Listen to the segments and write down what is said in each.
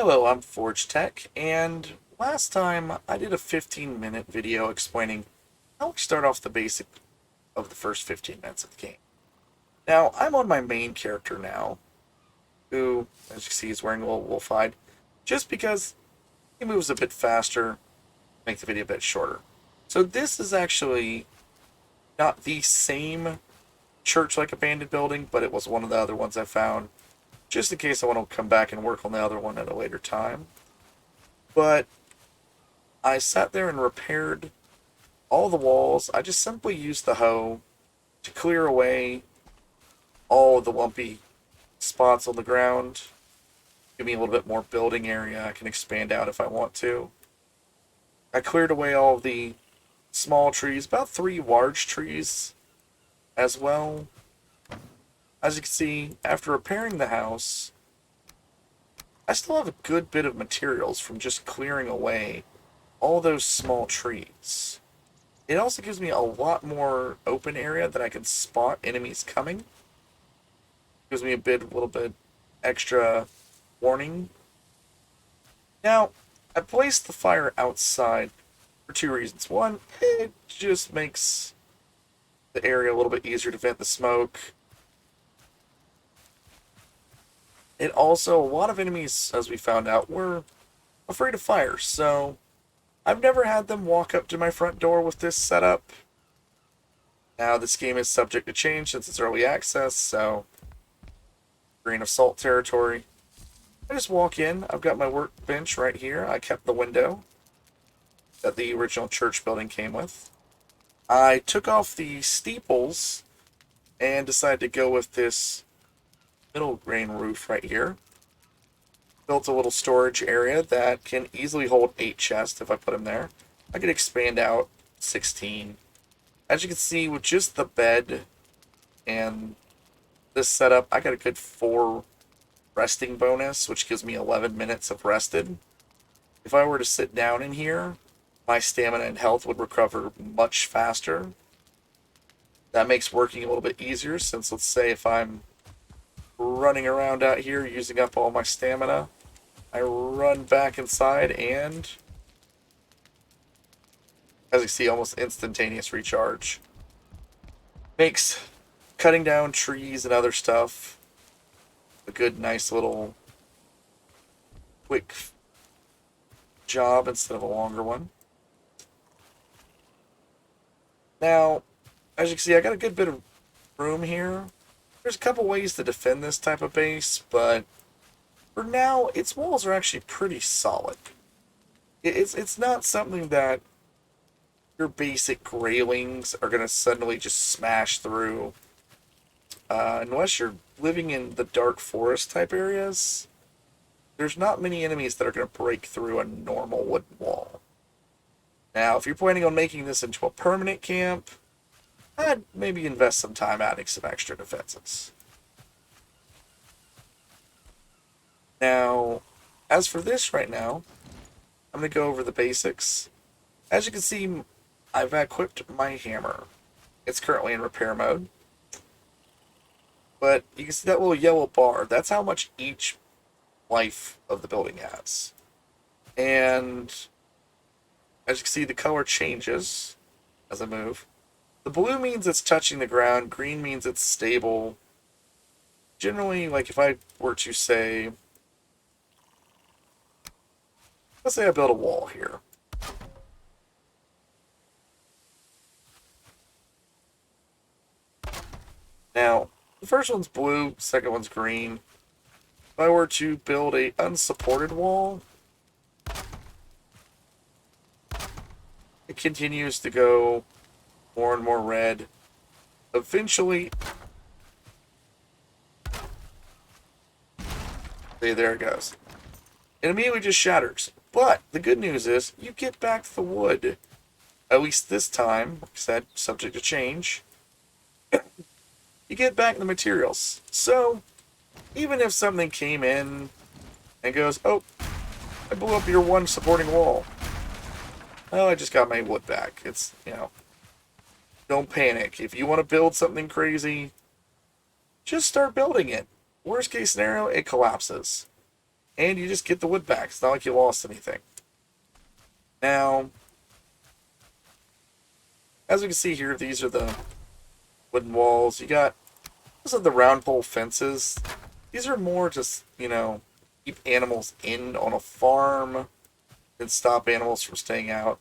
Hello, I'm Forge Tech, and last time I did a 15-minute video explaining how we start off the basic of the first 15 minutes of the game. Now, I'm on my main character now, who, as you see, is wearing a little wolf hide, just because he moves a bit faster, make the video a bit shorter. So this is actually not the same church-like abandoned building, but it was one of the other ones I found, just in case I want to come back and work on the other one at a later time. But I sat there and repaired all the walls. I just simply used the hoe to clear away all the lumpy spots on the ground. Give me a little bit more building area. I can expand out if I want to. I cleared away all of the small trees, about 3 large trees as well. As you can see, after repairing the house, I still have a good bit of materials from just clearing away all those small trees. It also gives me a lot more open area that I can spot enemies coming. Gives me a little bit extra warning. Now, I placed the fire outside for 2 reasons. One, it just makes the area a little bit easier to vent the smoke. It also, a lot of enemies, as we found out, were afraid of fire, so I've never had them walk up to my front door with this setup. Now, this game is subject to change since it's early access, so grain of salt territory. I just walk in. I've got my workbench right here. I kept the window that the original church building came with. I took off the steeples and decided to go with this middle grain roof right here. Built a little storage area that can easily hold 8 chests if I put them there. I could expand out 16. As you can see, with just the bed and this setup, I got a good 4 resting bonus, which gives me 11 minutes of rested. If I were to sit down in here, my stamina and health would recover much faster. That makes working a little bit easier, since let's say if I'm running around out here using up all my stamina, I run back inside and, as you see, almost instantaneous recharge. Makes cutting down trees and other stuff a good, nice little quick job instead of a longer one. Now, as you can see, I got a good bit of room here. There's a couple ways to defend this type of base, but for now, its walls are actually pretty solid. It's not something that your basic railings are going to suddenly just smash through. Unless you're living in the dark forest type areas, there's not many enemies that are going to break through a normal wooden wall. Now, if you're planning on making this into a permanent camp, I'd maybe invest some time adding some extra defenses. Now, as for this right now, I'm going to go over the basics. As you can see, I've equipped my hammer. It's currently in repair mode. But you can see that little yellow bar. That's how much each life of the building has. And as you can see, the color changes as I move. The blue means it's touching the ground. Green means it's stable. Generally, like if I were to say, let's say I build a wall here. Now, the first one's blue, second one's green. If I were to build a unsupported wall, it continues to go more and more red. Eventually, there it goes. It immediately just shatters. But the good news is, you get back the wood. At least this time, like I said, subject to change. You get back the materials. So, even if something came in and goes, oh, I blew up your one supporting wall. Well, I just got my wood back. It's, don't panic. If you want to build something crazy, just start building it. Worst case scenario, it collapses. and you just get the wood back. It's not like you lost anything. Now, as we can see here, these are the wooden walls. You got, those are the round pole fences. These are more just, keep animals in on a farm and stop animals from staying out.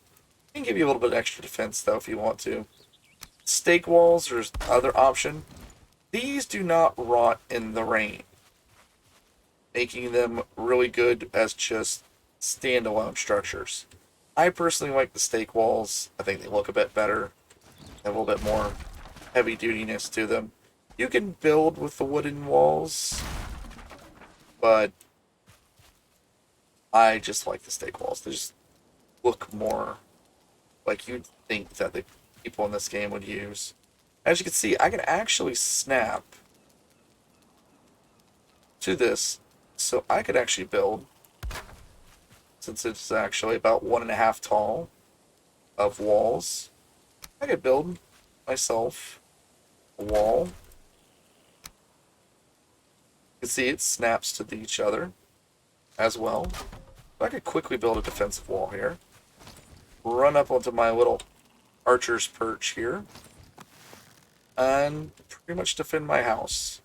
Can give you a little bit of extra defense though if you want to. Stake walls are other option. These do not rot in the rain, making them really good as just standalone structures. I personally like the stake walls. I think they look a bit better. They have a little bit more heavy dutiness to them. You can build with the wooden walls, but I just like the stake walls. They just look more like you'd think that the people in this game would use. As you can see, I can actually snap to this, so I could actually build, since it's actually about 1.5 tall of walls, I could build myself a wall. You can see it snaps to each other as well. So I could quickly build a defensive wall here. Run up onto my little archer's perch here. And pretty much defend my house.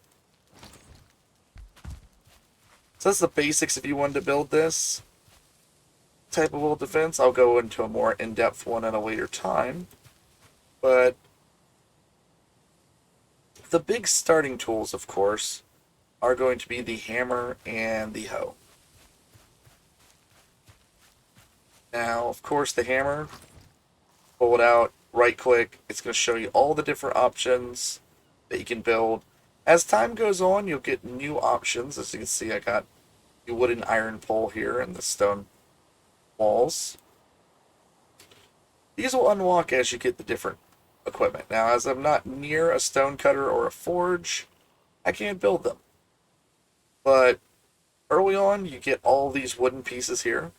So that's the basics if you wanted to build this type of little defense. I'll go into a more in-depth one at a later time. But the big starting tools, of course, are going to be the hammer and the hoe. Now, of course, the hammer, pull it out, right-click. It's going to show you all the different options that you can build. As time goes on, you'll get new options. As you can see, I got the wooden iron pole here and the stone walls. These will unlock as you get the different equipment. Now, as I'm not near a stone cutter or a forge, I can't build them. But early on, you get all these wooden pieces here.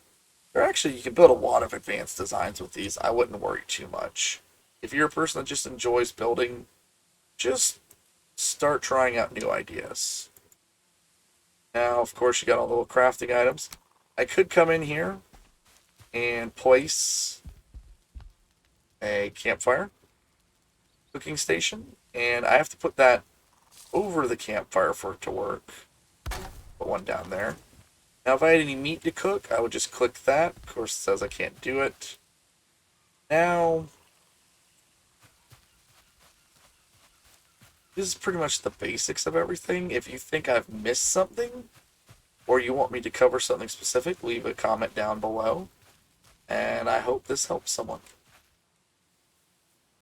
Actually, you can build a lot of advanced designs with these. I wouldn't worry too much. If you're a person that just enjoys building, just start trying out new ideas. Now, of course, you got all the little crafting items. I could come in here and place a campfire cooking station, and I have to put that over the campfire for it to work. Put one down there. Now, if I had any meat to cook, I would just click that. Of course, it says I can't do it. Now, this is pretty much the basics of everything. If you think I've missed something, or you want me to cover something specific, leave a comment down below. And I hope this helps someone.